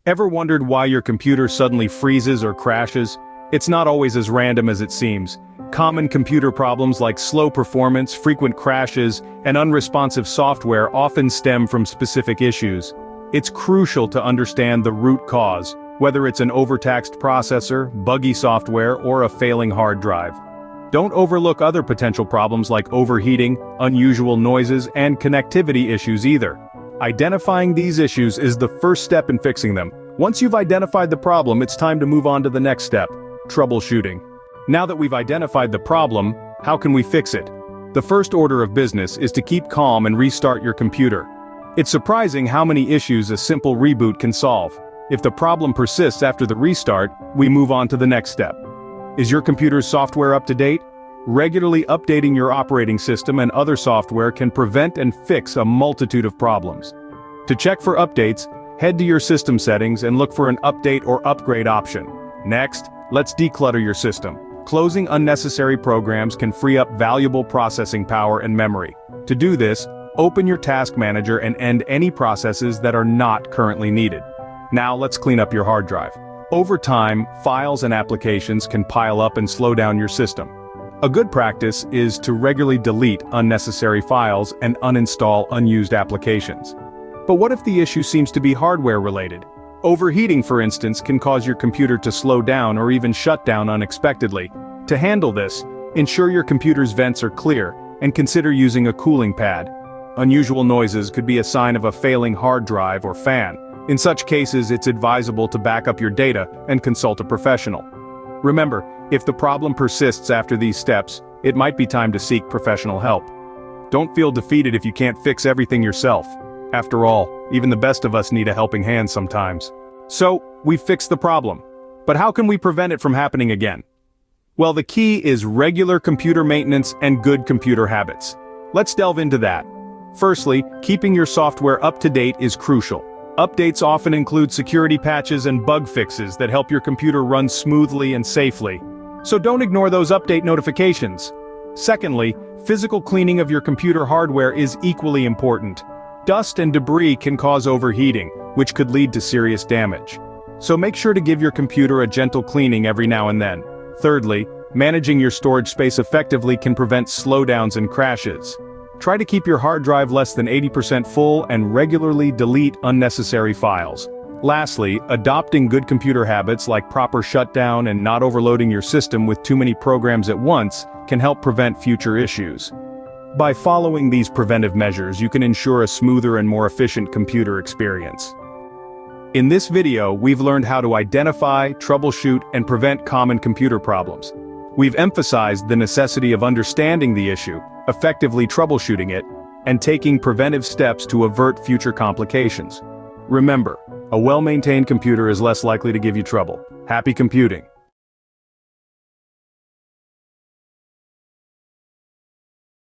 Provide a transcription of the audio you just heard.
Ever wondered why your computer suddenly freezes or crashes? It's not always as random as it seems. Common computer problems like slow performance, frequent crashes, and unresponsive software often stem from specific issues. It's crucial to understand the root cause, whether it's an overtaxed processor, buggy software, or a failing hard drive. Don't overlook other potential problems like overheating, unusual noises, and connectivity issues either. Identifying these issues is the first step in fixing them. Once you've identified the problem, it's time to move on to the next step: troubleshooting. Now that we've identified the problem, how can we fix it? The first order of business is to keep calm and restart your computer. It's surprising how many issues a simple reboot can solve. If the problem persists after the restart, we move on to the next step. Is your computer's software up to date? Regularly updating your operating system and other software can prevent and fix a multitude of problems. To check for updates, head to your system settings and look for an update or upgrade option. Next, let's declutter your system. Closing unnecessary programs can free up valuable processing power and memory. To do this, open your task manager and end any processes that are not currently needed. Now let's clean up your hard drive. Over time, files and applications can pile up and slow down your system. A good practice is to regularly delete unnecessary files and uninstall unused applications. But what if the issue seems to be hardware-related? Overheating, for instance, can cause your computer to slow down or even shut down unexpectedly. To handle this, ensure your computer's vents are clear and consider using a cooling pad. Unusual noises could be a sign of a failing hard drive or fan. In such cases, it's advisable to back up your data and consult a professional. Remember, if the problem persists after these steps, it might be time to seek professional help. Don't feel defeated if you can't fix everything yourself. After all, even the best of us need a helping hand sometimes. So, we've fixed the problem. But how can we prevent it from happening again? Well, the key is regular computer maintenance and good computer habits. Let's delve into that. Firstly, keeping your software up to date is crucial. Updates often include security patches and bug fixes that help your computer run smoothly and safely. So don't ignore those update notifications. Secondly, physical cleaning of your computer hardware is equally important. Dust and debris can cause overheating, which could lead to serious damage. So make sure to give your computer a gentle cleaning every now and then. Thirdly, managing your storage space effectively can prevent slowdowns and crashes. Try to keep your hard drive less than 80% full and regularly delete unnecessary files. Lastly, adopting good computer habits like proper shutdown and not overloading your system with too many programs at once can help prevent future issues. By following these preventive measures, you can ensure a smoother and more efficient computer experience. In this video, we've learned how to identify, troubleshoot, and prevent common computer problems. We've emphasized the necessity of understanding the issue, effectively troubleshooting it, and taking preventive steps to avert future complications. Remember, a well-maintained computer is less likely to give you trouble. Happy computing!